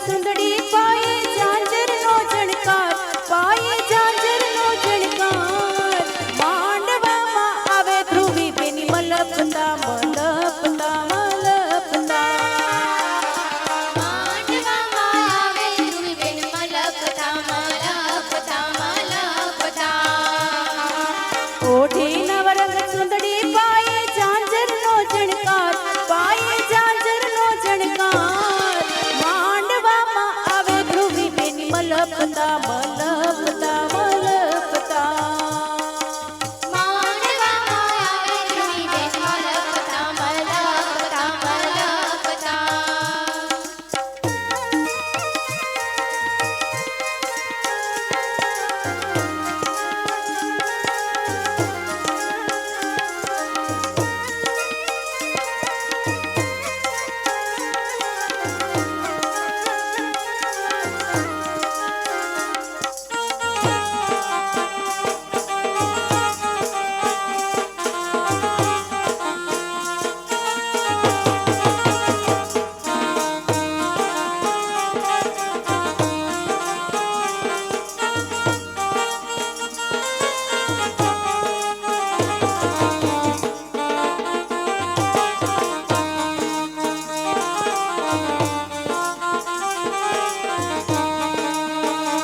સુંદડી પાયે ઝાંઝરનો ઝણકાર, પાયે ઝાંઝરનો ઝણકાર. માંડવામાં આવે ધ્રુવી બેની મલપતા મલપતા મલપતા. માંડવામાં આવે ધ્રુવી બેન મલપતા મલપતા મલપતા. ઓઢી નવરંગ સુંદડી પાયે ઝાંઝરનો ઝણકાર, પાયે ઝાંઝરનો ઝણકાર. માંડવામાં આવે ધ્રુવી બેની મલપતા મલપતા.